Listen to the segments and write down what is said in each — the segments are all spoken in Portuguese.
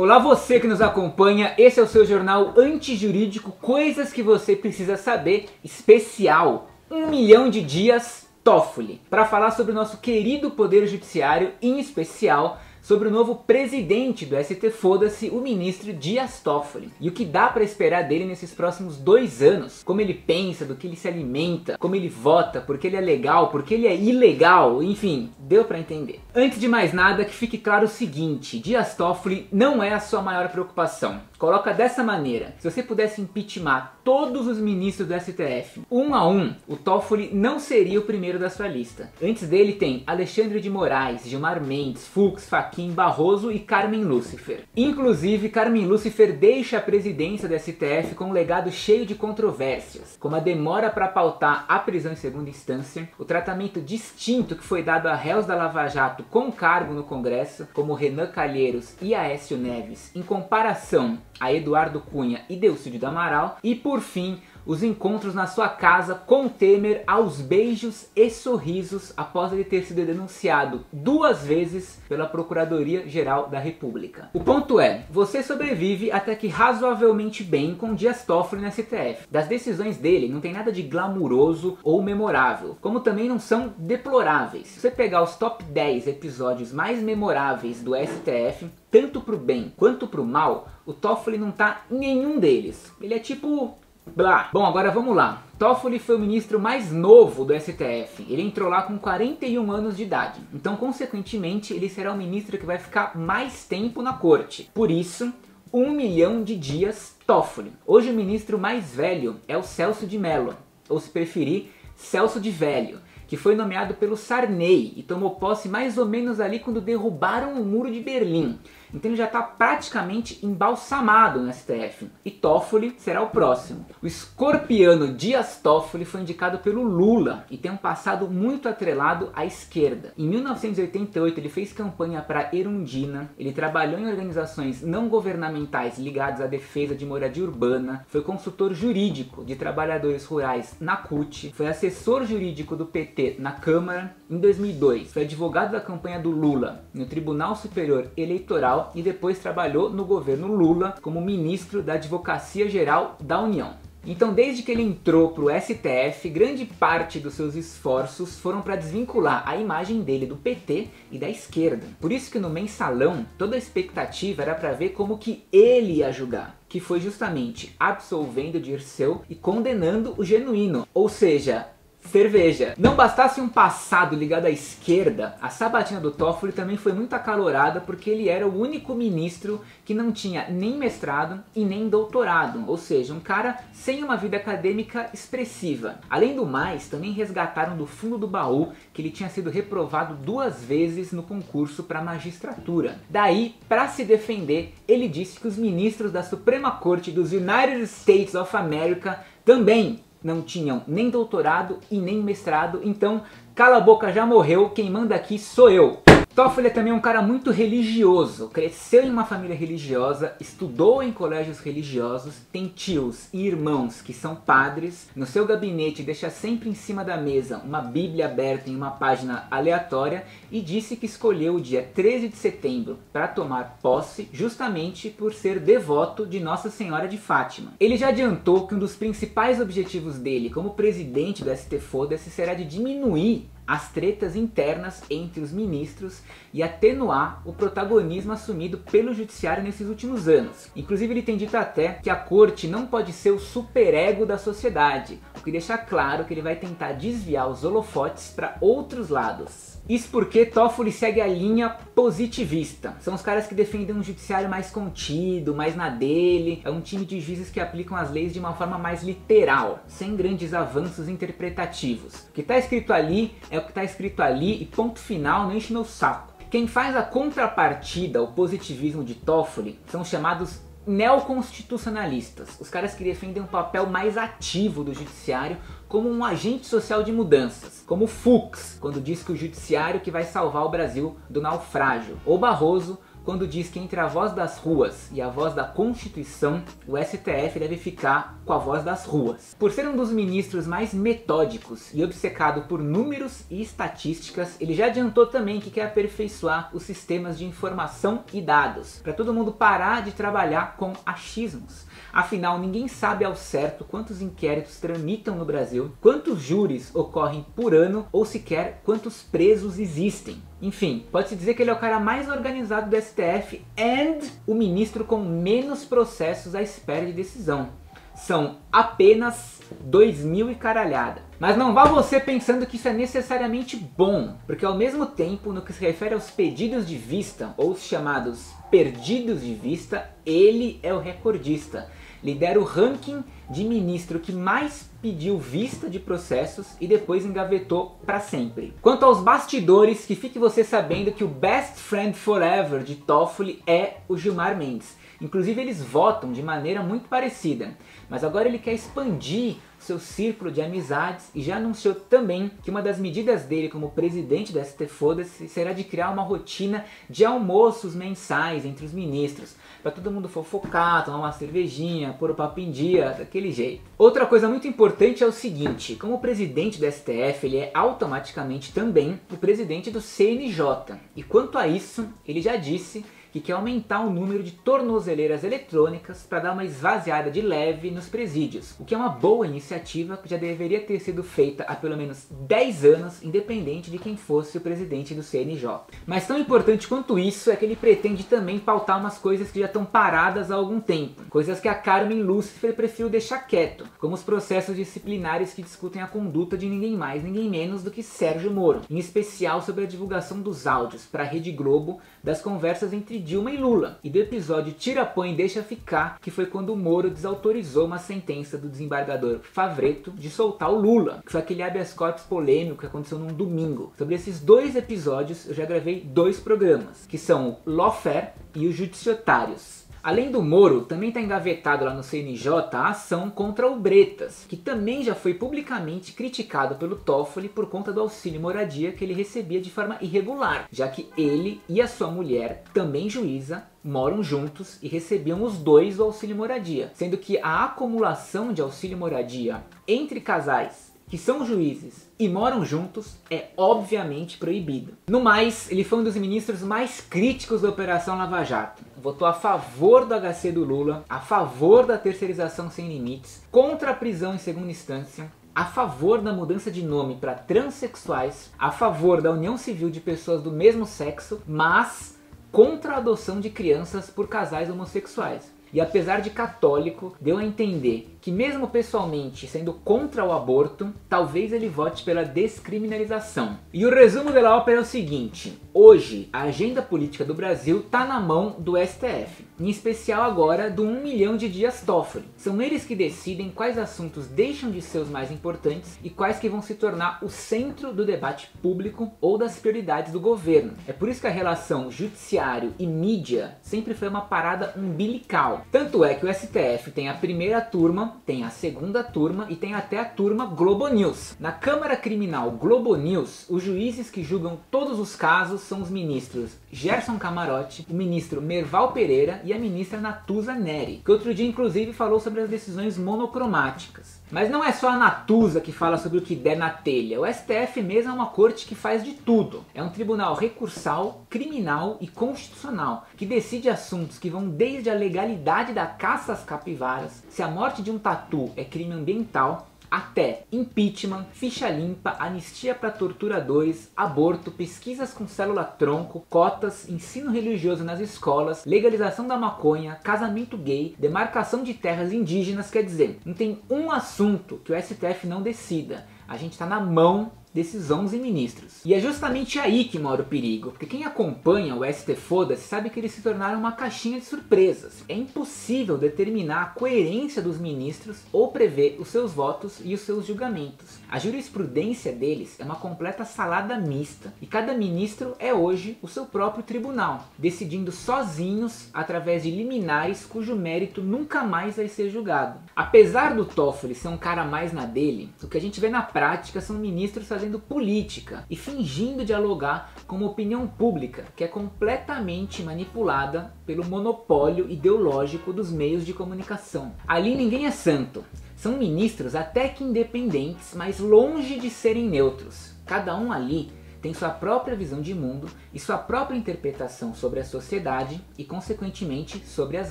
Olá você que nos acompanha, esse é o seu jornal antijurídico, coisas que você precisa saber, especial 1 milhão de dias Toffoli, para falar sobre o nosso querido Poder Judiciário, em especial sobre o novo presidente do ST Foda-se, o ministro Dias Toffoli, e o que dá para esperar dele nesses próximos 2 anos, como ele pensa, do que ele se alimenta, como ele vota, porque ele é legal, porque ele é ilegal, enfim, deu para entender. Antes de mais nada, que fique claro o seguinte, Dias Toffoli não é a sua maior preocupação. Coloca dessa maneira, se você pudesse impeachment todos os ministros do STF, um a um, o Toffoli não seria o primeiro da sua lista. Antes dele tem Alexandre de Moraes, Gilmar Mendes, Fux, Fachin, Barroso e Carmen Lúcifer. Inclusive, Carmen Lúcifer deixa a presidência do STF com um legado cheio de controvérsias, como a demora para pautar a prisão em segunda instância, o tratamento distinto que foi dado a réus da Lava Jato com cargo no Congresso, como Renan Calheiros e Aécio Neves, em comparação a Eduardo Cunha e Delcídio do Amaral, e por fim, os encontros na sua casa com Temer aos beijos e sorrisos após ele ter sido denunciado 2 vezes pela Procuradoria-Geral da República. O ponto é, você sobrevive até que razoavelmente bem com Dias Toffoli no STF. Das decisões dele não tem nada de glamuroso ou memorável, como também não são deploráveis. Se você pegar os top 10 episódios mais memoráveis do STF, tanto pro bem quanto pro mal, o Toffoli não tá em nenhum deles. Ele é tipo... blá. Bom, agora vamos lá. Toffoli foi o ministro mais novo do STF. Ele entrou lá com 41 anos de idade. Então, consequentemente, ele será o ministro que vai ficar mais tempo na corte. Por isso, 1 milhão de dias Toffoli. Hoje o ministro mais velho é o Celso de Mello, ou se preferir, Celso de Velho, que foi nomeado pelo Sarney e tomou posse mais ou menos ali quando derrubaram o Muro de Berlim. Então ele já está praticamente embalsamado no STF. E Toffoli será o próximo. O escorpiano Dias Toffoli foi indicado pelo Lula e tem um passado muito atrelado à esquerda. Em 1988 ele fez campanha para Erundina, ele trabalhou em organizações não governamentais ligadas à defesa de moradia urbana, foi consultor jurídico de trabalhadores rurais na CUT, foi assessor jurídico do PT na Câmara. Em 2002 foi advogado da campanha do Lula no Tribunal Superior Eleitoral e depois trabalhou no governo Lula como ministro da Advocacia Geral da União. Então, desde que ele entrou para o STF, grande parte dos seus esforços foram para desvincular a imagem dele do PT e da esquerda. Por isso que no mensalão, toda a expectativa era para ver como que ele ia julgar, que foi justamente absolvendo Dirceu e condenando o genuíno, ou seja, cerveja. Não bastasse um passado ligado à esquerda, a sabatina do Toffoli também foi muito acalorada porque ele era o único ministro que não tinha nem mestrado e nem doutorado, ou seja, um cara sem uma vida acadêmica expressiva. Além do mais, também resgataram do fundo do baú que ele tinha sido reprovado 2 vezes no concurso para magistratura. Daí, para se defender, ele disse que os ministros da Suprema Corte dos United States of America também não tinham nem doutorado e nem mestrado, então cala a boca, já morreu, quem manda aqui sou eu. Toffoli é também um cara muito religioso, cresceu em uma família religiosa, estudou em colégios religiosos, tem tios e irmãos que são padres, no seu gabinete deixa sempre em cima da mesa uma bíblia aberta em uma página aleatória e disse que escolheu o dia 13 de setembro para tomar posse justamente por ser devoto de Nossa Senhora de Fátima. Ele já adiantou que um dos principais objetivos dele como presidente do ST Foda-se será de diminuir as tretas internas entre os ministros e atenuar o protagonismo assumido pelo judiciário nesses últimos anos. Inclusive ele tem dito até que a corte não pode ser o superego da sociedade, o que deixa claro que ele vai tentar desviar os holofotes para outros lados. Isso porque Toffoli segue a linha positivista. São os caras que defendem um judiciário mais contido, mais na dele. É um time de juízes que aplicam as leis de uma forma mais literal, sem grandes avanços interpretativos. O que está escrito ali é o que está escrito ali e ponto final, não enche meu saco. Quem faz a contrapartida ao positivismo de Toffoli são os chamados neoconstitucionalistas, os caras que defendem um papel mais ativo do judiciário como um agente social de mudanças, como Fux, quando diz que o judiciário que vai salvar o Brasil do naufrágio, ou Barroso, quando diz que entre a voz das ruas e a voz da Constituição, o STF deve ficar com a voz das ruas. Por ser um dos ministros mais metódicos e obcecado por números e estatísticas, ele já adiantou também que quer aperfeiçoar os sistemas de informação e dados, para todo mundo parar de trabalhar com achismos. Afinal, ninguém sabe ao certo quantos inquéritos tramitam no Brasil, quantos júris ocorrem por ano ou sequer quantos presos existem. Enfim, pode-se dizer que ele é o cara mais organizado do STF e o ministro com menos processos à espera de decisão. São apenas 2.000 e caralhada. Mas não vá você pensando que isso é necessariamente bom, porque ao mesmo tempo, no que se refere aos pedidos de vista, ou os chamados perdidos de vista, ele é o recordista. Lidera o ranking de ministro que mais pediu vista de processos e depois engavetou para sempre. Quanto aos bastidores, que fique você sabendo que o best friend forever de Toffoli é o Gilmar Mendes. Inclusive eles votam de maneira muito parecida, mas agora ele quer expandir seu círculo de amizades e já anunciou também que uma das medidas dele como presidente da ST Foda-se será de criar uma rotina de almoços mensais entre os ministros, para todo mundo fofocar, tomar uma cervejinha, pôr o papo em dia, daquele jeito. Outra coisa muito importante é o seguinte: como presidente do STF, ele é automaticamente também o presidente do CNJ, e quanto a isso, ele já disse que quer aumentar o número de tornozeleiras eletrônicas para dar uma esvaziada de leve nos presídios, o que é uma boa iniciativa que já deveria ter sido feita há pelo menos 10 anos, independente de quem fosse o presidente do CNJ. Mas tão importante quanto isso é que ele pretende também pautar umas coisas que já estão paradas há algum tempo, coisas que a Carmen Lúcifer preferiu deixar quieto, como os processos disciplinares que discutem a conduta de ninguém mais, ninguém menos do que Sérgio Moro, em especial sobre a divulgação dos áudios para a Rede Globo das conversas entre Dilma e Lula, e do episódio Tira, Põe, Deixa Ficar, que foi quando o Moro desautorizou uma sentença do desembargador Favretto de soltar o Lula, que foi aquele habeas corpus polêmico que aconteceu num domingo. Sobre esses dois episódios eu já gravei 2 programas, que são o Lawfare e os Judiciários. Além do Moro, também está engavetado lá no CNJ a ação contra o Bretas, que também já foi publicamente criticado pelo Toffoli por conta do auxílio moradia que ele recebia de forma irregular, já que ele e a sua mulher, também juíza, moram juntos e recebiam os dois o auxílio moradia, sendo que a acumulação de auxílio moradia entre casais que são juízes e moram juntos é obviamente proibido. No mais, ele foi um dos ministros mais críticos da Operação Lava Jato. Votou a favor do HC do Lula, a favor da terceirização sem limites, contra a prisão em segunda instância, a favor da mudança de nome para transexuais, a favor da união civil de pessoas do mesmo sexo, mas contra a adoção de crianças por casais homossexuais. E apesar de católico, deu a entender que mesmo pessoalmente sendo contra o aborto, talvez ele vote pela descriminalização. E o resumo da ópera é o seguinte: hoje a agenda política do Brasil está na mão do STF, em especial agora do 1 milhão de dias Toffoli. São eles que decidem quais assuntos deixam de ser os mais importantes e quais que vão se tornar o centro do debate público ou das prioridades do governo. É por isso que a relação judiciário e mídia sempre foi uma parada umbilical. Tanto é que o STF tem a primeira turma, tem a segunda turma e tem até a turma Globo News. Na Câmara Criminal Globo News, os juízes que julgam todos os casos são os ministros Gerson Camarote, o ministro Merval Pereira e a ministra Natuza Neri, que outro dia inclusive falou sobre as decisões monocromáticas. Mas não é só a Natuza que fala sobre o que der na telha. O STF mesmo é uma corte que faz de tudo. É um tribunal recursal, criminal e constitucional, que decide assuntos que vão desde a legalidade da caça às capivaras, se a morte de um tatu é crime ambiental, até impeachment, ficha limpa, anistia para torturadores, aborto, pesquisas com célula-tronco, cotas, ensino religioso nas escolas, legalização da maconha, casamento gay, demarcação de terras indígenas. Quer dizer, não tem um assunto que o STF não decida. A gente está na mão desses 11 ministros. E é justamente aí que mora o perigo, porque quem acompanha o ST Foda-se sabe que eles se tornaram uma caixinha de surpresas. É impossível determinar a coerência dos ministros ou prever os seus votos e os seus julgamentos. A jurisprudência deles é uma completa salada mista, e cada ministro é hoje o seu próprio tribunal, decidindo sozinhos através de liminares cujo mérito nunca mais vai ser julgado. Apesar do Toffoli ser um cara mais na dele, o que a gente vê na prática são ministros fazendo fazendo política e fingindo dialogar com uma opinião pública que é completamente manipulada pelo monopólio ideológico dos meios de comunicação. Ali ninguém é santo. São ministros até que independentes, mas longe de serem neutros. Cada um ali tem sua própria visão de mundo e sua própria interpretação sobre a sociedade e, consequentemente, sobre as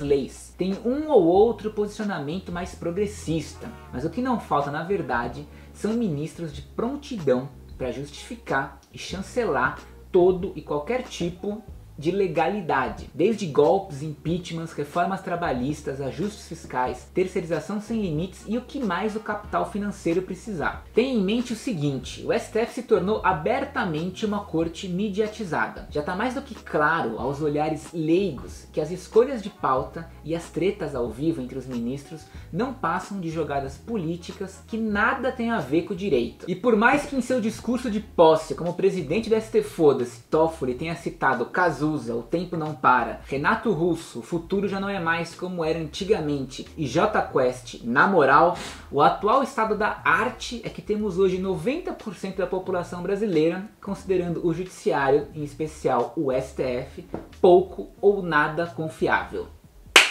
leis. Tem um ou outro posicionamento mais progressista, mas o que não falta, na verdade, são ministros de prontidão para justificar e chancelar todo e qualquer tipo de legalidade, desde golpes, impeachments, reformas trabalhistas, ajustes fiscais, terceirização sem limites e o que mais o capital financeiro precisar. Tenha em mente o seguinte: o STF se tornou abertamente uma corte mediatizada. Já está mais do que claro aos olhares leigos que as escolhas de pauta e as tretas ao vivo entre os ministros não passam de jogadas políticas que nada tem a ver com o direito. E por mais que em seu discurso de posse como presidente do STF Foda-se, Toffoli tenha citado Cazuza, O Tempo Não Para, Renato Russo, O Futuro Já Não É Mais Como Era Antigamente e Jota Quest, Na Moral, o atual estado da arte é que temos hoje 90% da população brasileira considerando o judiciário, em especial o STF, pouco ou nada confiável.